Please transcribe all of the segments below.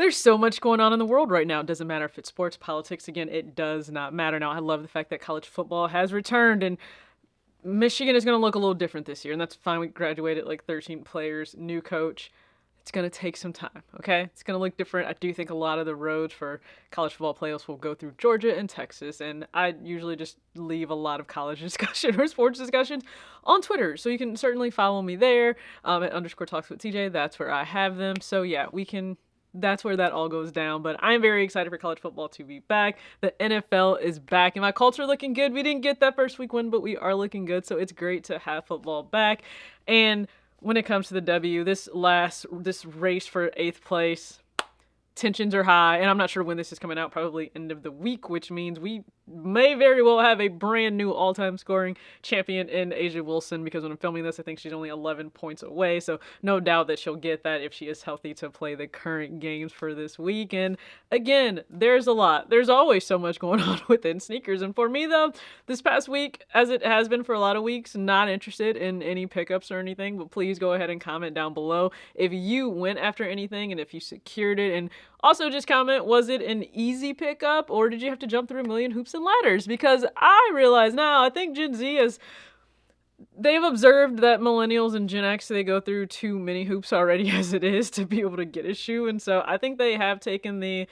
There's so much going on in the world right now. It doesn't matter if it's sports, politics. Again, it does not matter. Now, I love the fact that college football has returned, and Michigan is going to look a little different this year, and that's fine. We graduated like 13 players, new coach. It's going to take some time, okay? It's going to look different. I do think a lot of the roads for college football playoffs will go through Georgia and Texas, and I usually just leave a lot of college discussion or sports discussions on Twitter, so you can certainly follow me there at underscore talks with TJ. That's where I have them. So yeah, that's where that all goes down. But I'm very excited for college football to be back. The NFL is back, and my Colts are looking good. We didn't get that first week win, but we are looking good, so it's great to have football back. And when it comes to the W, this race for 8th place, tensions are high, and I'm not sure when this is coming out, probably end of the week, which means we may very well have a brand new all-time scoring champion in Asia Wilson, because when I'm filming this, I think she's only 11 points away, so no doubt that she'll get that if she is healthy to play the current games for this week. And again, there's a lot. There's always so much going on within sneakers, and for me, though, this past week, as it has been for a lot of weeks, not interested in any pickups or anything, but please go ahead and comment down below if you went after anything and if you secured it. And also just comment, was it an easy pickup, or did you have to jump through a million hoops and ladders? Because I realize now, I think Gen Z they've observed that millennials and Gen X, they go through too many hoops already as it is to be able to get a shoe. And so I think they have taken the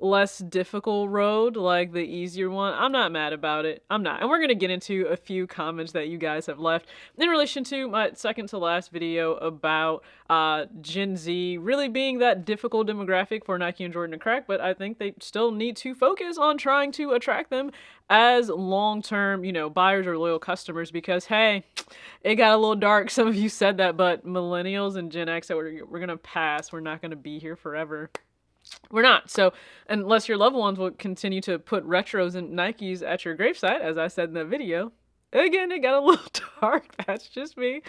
less difficult road, like the easier one. I'm not mad about it. I'm not. And we're going to get into a few comments that you guys have left in relation to my second to last video about Gen Z really being that difficult demographic for Nike and Jordan to crack, but I think they still need to focus on trying to attract them as long-term, buyers or loyal customers, because hey, it got a little dark. Some of you said that, but millennials and Gen X, we're going to pass. We're not going to be here forever. We're not. So unless your loved ones will continue to put retros and Nikes at your gravesite, as I said in the video, again, it got a little dark. That's just me.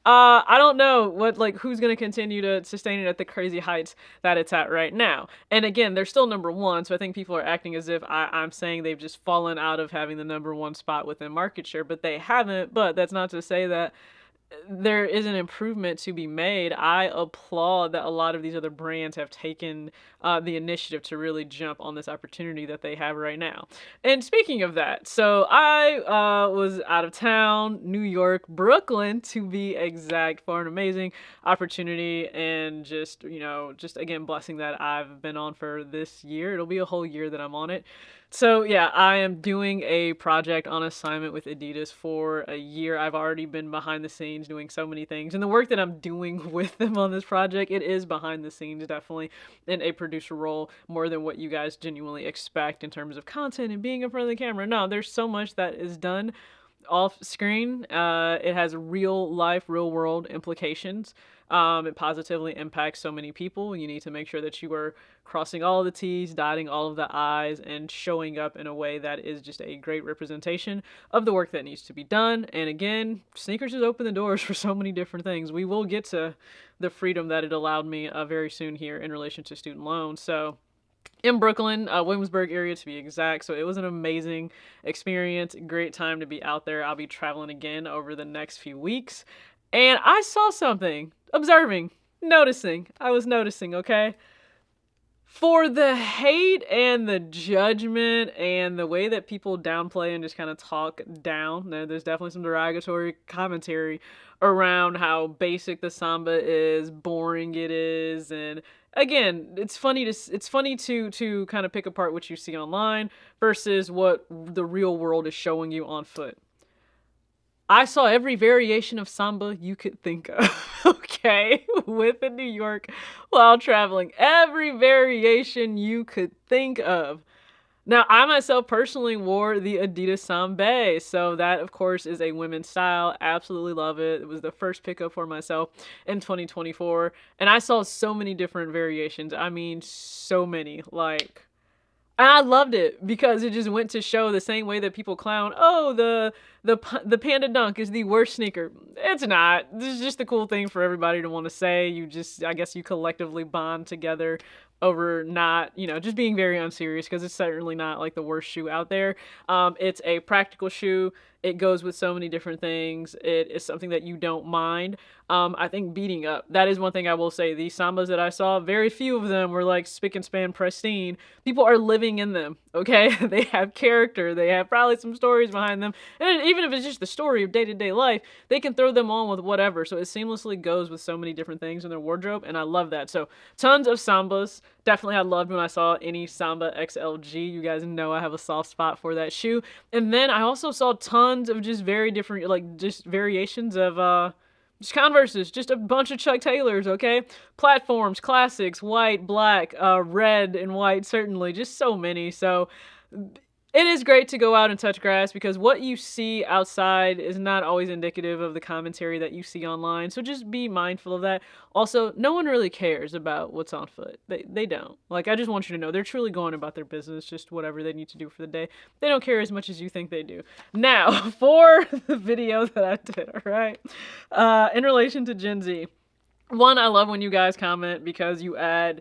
I don't know who's going to continue to sustain it at the crazy heights that it's at right now. And again, they're still number one. So I think people are acting as if I'm saying they've just fallen out of having the number one spot within market share, but they haven't. But that's not to say that there is an improvement to be made. I applaud that a lot of these other brands have taken the initiative to really jump on this opportunity that they have right now. And speaking of that, so I was out of town, New York, Brooklyn to be exact, for an amazing opportunity, and just again, blessing that I've been on for this year. It'll be a whole year that I'm on it. So yeah, I am doing a project on assignment with Adidas for a year. I've already been behind the scenes doing so many things, and the work that I'm doing with them on this project, it is behind the scenes, definitely in a producer role, more than what you guys genuinely expect in terms of content and being in front of the camera. No, there's so much that is done off screen. It has real life, real world implications. It positively impacts so many people. You need to make sure that you are crossing all the T's, dotting all of the I's, and showing up in a way that is just a great representation of the work that needs to be done. And again, sneakers has opened the doors for so many different things. We will get to the freedom that it allowed me very soon here in relation to student loans. So in Brooklyn, Williamsburg area to be exact. So it was an amazing experience, great time to be out there. I'll be traveling again over the next few weeks. And I saw something, I was noticing, okay? For the hate and the judgment and the way that people downplay and just kind of talk down, there's definitely some derogatory commentary around how basic the Samba is, boring it is, and again, it's funny to kind of pick apart what you see online versus what the real world is showing you on foot. I saw every variation of Samba you could think of, okay, within New York while traveling. Every variation you could think of. Now, I myself personally wore the Adidas Sambas, so that, of course, is a women's style. Absolutely love it. It was the first pickup for myself in 2024, and I saw so many different variations. I mean, so many, and I loved it because it just went to show the same way that people clown, oh, the Panda Dunk is the worst sneaker. It's not. This is just a cool thing for everybody to want to say. I guess you collectively bond together over not, just being very unserious, because it's certainly not like the worst shoe out there. It's a practical shoe. It goes with so many different things. It is something that you don't mind. I think beating up, that is one thing I will say. These Sambas that I saw, very few of them were like spick and span pristine. People are living in them, okay? They have character. They have probably some stories behind them. And even if it's just the story of day-to-day life, they can throw them on with whatever. So it seamlessly goes with so many different things in their wardrobe, and I love that. So tons of Sambas. Definitely I loved when I saw any Samba XLG. You guys know I have a soft spot for that shoe. And then I also saw tons of just very different, like, just variations of just Converses, just a bunch of Chuck Taylors, okay? Platforms, classics, white, black, red and white, certainly, just so many. So it is great to go out and touch grass, because what you see outside is not always indicative of the commentary that you see online. So just be mindful of that. Also, no one really cares about what's on foot. They don't. Like, I just want you to know they're truly going about their business, just whatever they need to do for the day. They don't care as much as you think they do. Now, for the video that I did, all right? In relation to Gen Z. One, I love when you guys comment, because you add,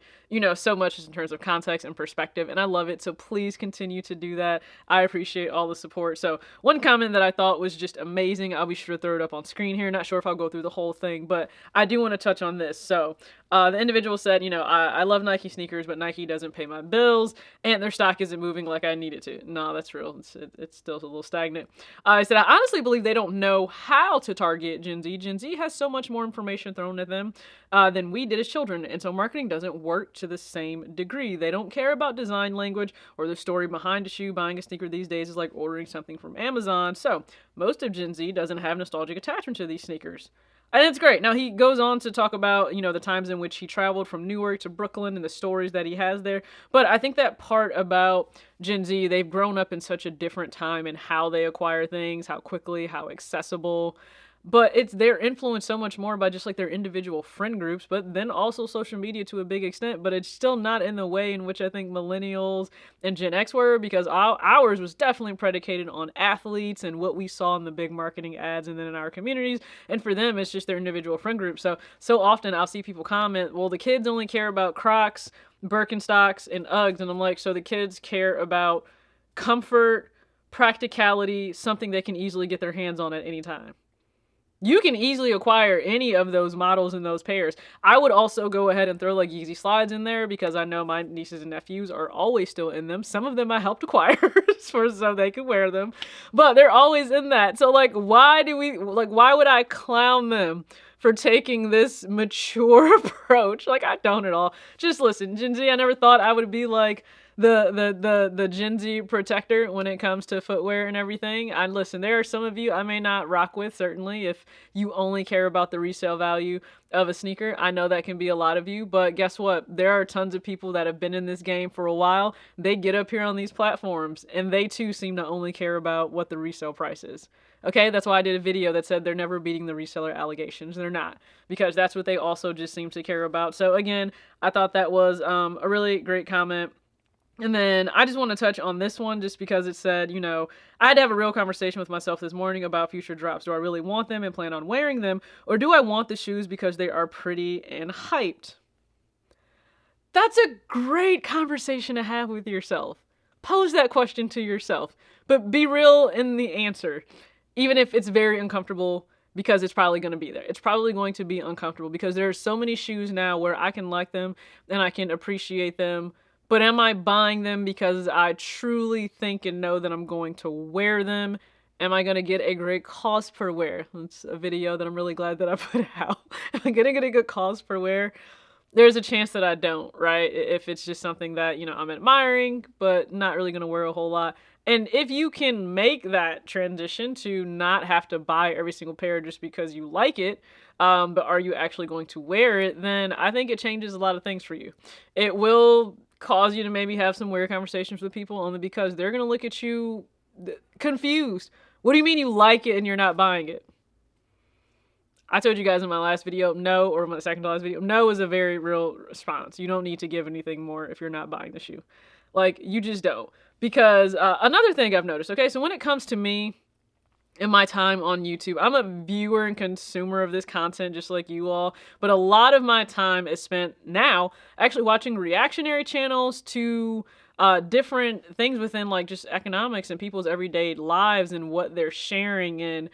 so much in terms of context and perspective, and I love it. So please continue to do that. I appreciate all the support. So one comment that I thought was just amazing, I'll be sure to throw it up on screen here. Not sure if I'll go through the whole thing, but I do want to touch on this. So the individual said, I love Nike sneakers, but Nike doesn't pay my bills, and their stock isn't moving like I need it to. No, that's real. It's still a little stagnant. I said, I honestly believe they don't know how to target Gen Z. Gen Z has so much more information thrown at them than we did as children, and so marketing doesn't work to the same degree. They don't care about design language or the story behind a shoe. Buying a sneaker these days is like ordering something from Amazon. So most of Gen Z doesn't have nostalgic attachment to these sneakers. And it's great. Now, he goes on to talk about, the times in which he traveled from Newark to Brooklyn and the stories that he has there. But I think that part about Gen Z, they've grown up in such a different time in how they acquire things, how quickly, how accessible. But they're influenced so much more by just like their individual friend groups, but then also social media to a big extent. But it's still not in the way in which I think millennials and Gen X were, because ours was definitely predicated on athletes and what we saw in the big marketing ads and then in our communities. And for them, it's just their individual friend group. So often I'll see people comment, well, the kids only care about Crocs, Birkenstocks, and Uggs. And I'm like, so the kids care about comfort, practicality, something they can easily get their hands on at any time. You can easily acquire any of those models and those pairs. I would also go ahead and throw like Yeezy slides in there, because I know my nieces and nephews are always still in them. Some of them I helped acquire so they could wear them, but they're always in that. So like, why would I clown them for taking this mature approach? Like, I don't at all. Just listen, Gen Z, I never thought I would be like the Gen Z protector when it comes to footwear and everything. And listen, there are some of you I may not rock with, certainly, if you only care about the resale value of a sneaker. I know that can be a lot of you, but guess what? There are tons of people that have been in this game for a while. They get up here on these platforms, and they too seem to only care about what the resale price is. Okay, that's why I did a video that said they're never beating the reseller allegations. They're not, because that's what they also just seem to care about. So again, I thought that was a really great comment. And then I just want to touch on this one, just because it said, I had to have a real conversation with myself this morning about future drops. Do I really want them and plan on wearing them? Or do I want the shoes because they are pretty and hyped? That's a great conversation to have with yourself. Pose that question to yourself, but be real in the answer, even if it's very uncomfortable, because it's probably going to be there. It's probably going to be uncomfortable, because there are so many shoes now where I can like them and I can appreciate them. But am I buying them because I truly think and know that I'm going to wear them? Am I going to get a great cost per wear? That's a video that I'm really glad that I put out. Am I going to get a good cost per wear? There's a chance that I don't, right? If it's just something that, I'm admiring, but not really going to wear a whole lot. And if you can make that transition to not have to buy every single pair just because you like it, but are you actually going to wear it, then I think it changes a lot of things for you. It will cause you to maybe have some weird conversations with people, only because they're going to look at you confused. What do you mean you like it and you're not buying it? I told you guys in my last video, no, or my second to last video, no is a very real response. You don't need to give anything more if you're not buying the shoe. Like, you just don't. Because another thing I've noticed, okay, so when it comes to me, in my time on YouTube. I'm a viewer and consumer of this content just like you all, but a lot of my time is spent now actually watching reactionary channels to different things within like just economics and people's everyday lives and what they're sharing. And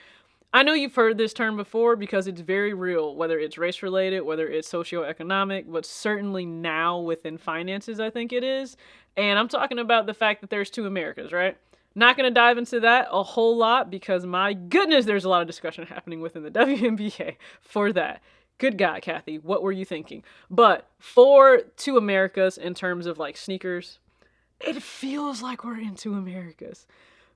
I know you've heard this term before because it's very real, whether it's race related, whether it's socioeconomic, but certainly now within finances, I think it is. And I'm talking about the fact that there's two Americas, right? Not going to dive into that a whole lot because my goodness, there's a lot of discussion happening within the WNBA for that. Good God, Kathy, what were you thinking? But for two Americas in terms of like sneakers, it feels like we're in two Americas.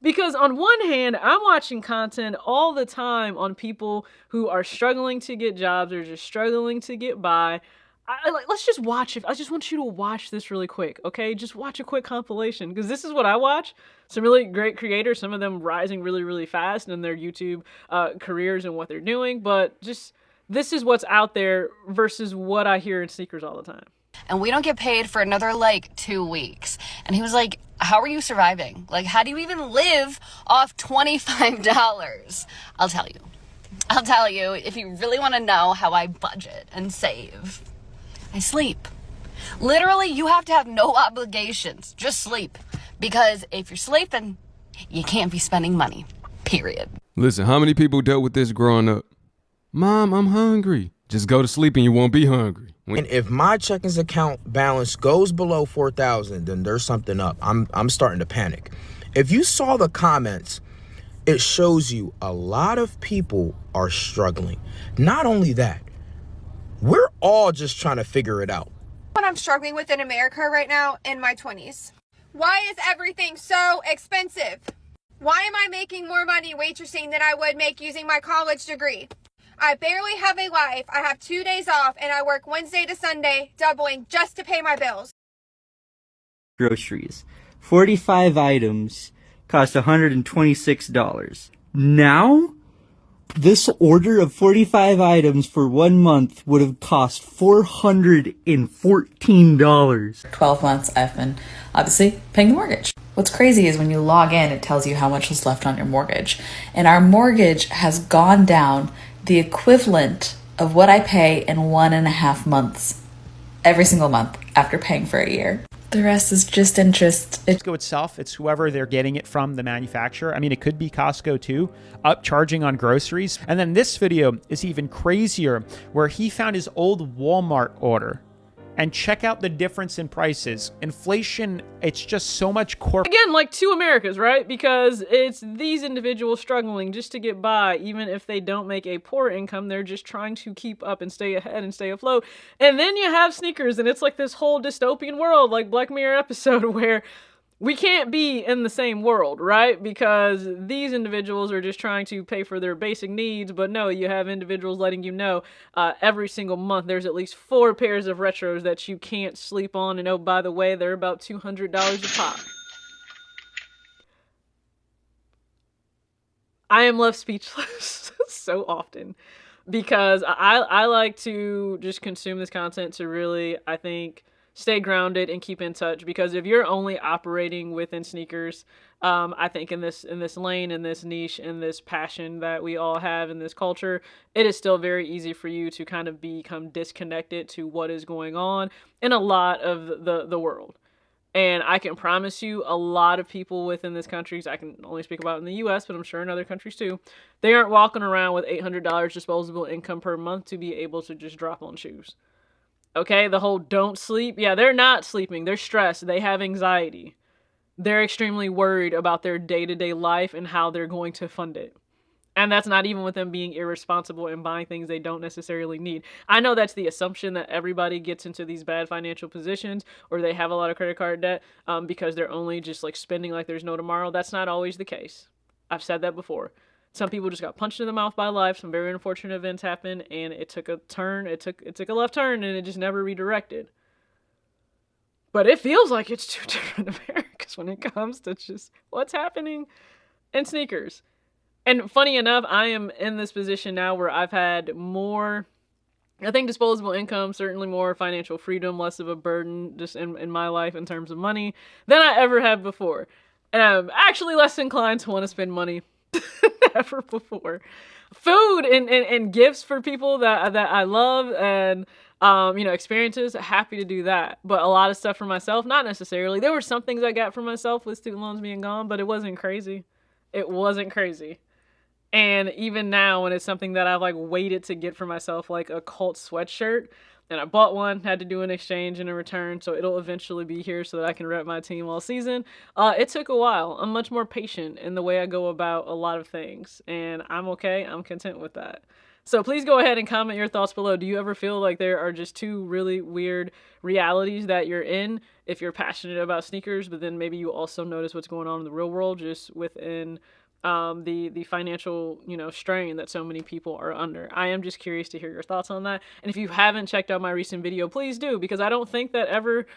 Because on one hand, I'm watching content all the time on people who are struggling to get jobs or just struggling to get by. Let's just watch it. I just want you to watch this really quick, okay? Just watch a quick compilation because this is what I watch. Some really great creators, some of them rising really, really fast in their YouTube careers and what they're doing. But just this is what's out there versus what I hear in sneakers all the time. And we don't get paid for another like 2 weeks. And he was like, how are you surviving? Like, how do you even live off $25? I'll tell you if you really want to know how I budget and save. I sleep. Literally, you have to have no obligations. Just sleep. Because if you're sleeping, you can't be spending money. Period. Listen, how many people dealt with this growing up? Mom, I'm hungry. Just go to sleep and you won't be hungry. And if my checkings account balance goes below 4,000, then there's something up. I'm starting to panic. If you saw the comments, it shows you a lot of people are struggling. Not only that, we're all just trying to figure it out. What I'm struggling with in America right now in my 20s. Why is everything so expensive? Why am I making more money waitressing than I would make using my college degree? I barely have a life. I have 2 days off and I work Wednesday to Sunday, doubling just to pay my bills. Groceries. 45 items cost $126. Now, this order of 45 items for 1 month would have cost $414. 12 months I've been obviously paying the mortgage. What's crazy is when you log in, it tells you how much is left on your mortgage. And our mortgage has gone down the equivalent of what I pay in 1.5 months every single month after paying for a year. The rest is just interest. Costco itself, it's whoever they're getting it from, the manufacturer. I mean, it could be Costco too, upcharging on groceries. And then this video is even crazier, where he found his old Walmart order. And check out the difference in prices. Inflation, it's just so much Again, like two Americas, right? Because it's these individuals struggling just to get by. Even if they don't make a poor income, they're just trying to keep up and stay ahead and stay afloat. And then you have sneakers, and it's like this whole dystopian world, like Black Mirror episode, where we can't be in the same world, right? Because these individuals are just trying to pay for their basic needs, but no, you have individuals letting you know every single month there's at least 4 pairs of retros that you can't sleep on, and oh, by the way, they're about $200 a pop. I am left speechless so often because I like to just consume this content to really, I think, stay grounded and keep in touch, because if you're only operating within sneakers, I think in this lane, in this niche, in this passion that we all have in this culture, it is still very easy for you to kind of become disconnected to what is going on in a lot of the world. And I can promise you a lot of people within this country, I can only speak about in the US, but I'm sure in other countries too, they aren't walking around with $800 disposable income per month to be able to just drop on shoes. Okay, the whole don't sleep. Yeah, they're not sleeping. They're stressed. They have anxiety. They're extremely worried about their day-to-day life and how they're going to fund it. And that's not even with them being irresponsible and buying things they don't necessarily need. I know that's the assumption that everybody gets into these bad financial positions, or they have a lot of credit card debt because they're only just like spending like there's no tomorrow. That's not always the case. I've said that before. Some people just got punched in the mouth by life. Some very unfortunate events happened, and it took a turn. It took a left turn, and it just never redirected. But it feels like it's two different Americas when it comes to just what's happening in sneakers. And funny enough, I am in this position now where I've had more, I think, disposable income, certainly more financial freedom, less of a burden just in my life in terms of money than I ever have before. And I'm actually less inclined to want to spend money ever before. Food and gifts for people that I love, and experiences, happy to do that. But a lot of stuff for myself, not necessarily. There were some things I got for myself with student loans being gone, but it wasn't crazy. It wasn't crazy. And even now, when it's something that I've like waited to get for myself, like a cult sweatshirt, and I bought one, had to do an exchange and a return, so it'll eventually be here so that I can rep my team all season. It took a while. I'm much more patient in the way I go about a lot of things, and I'm okay. I'm content with that. So please go ahead and comment your thoughts below. Do you ever feel like there are just two really weird realities that you're in if you're passionate about sneakers, but then maybe you also notice what's going on in the real world just within the financial strain that so many people are under? I am just curious to hear your thoughts on that. And if you haven't checked out my recent video, please do, because I don't think that ever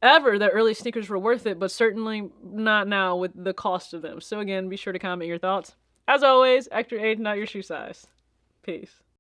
that early sneakers were worth it, but certainly not now with the cost of them. So again, be sure to comment your thoughts. As always, act your age, not your shoe size. Peace.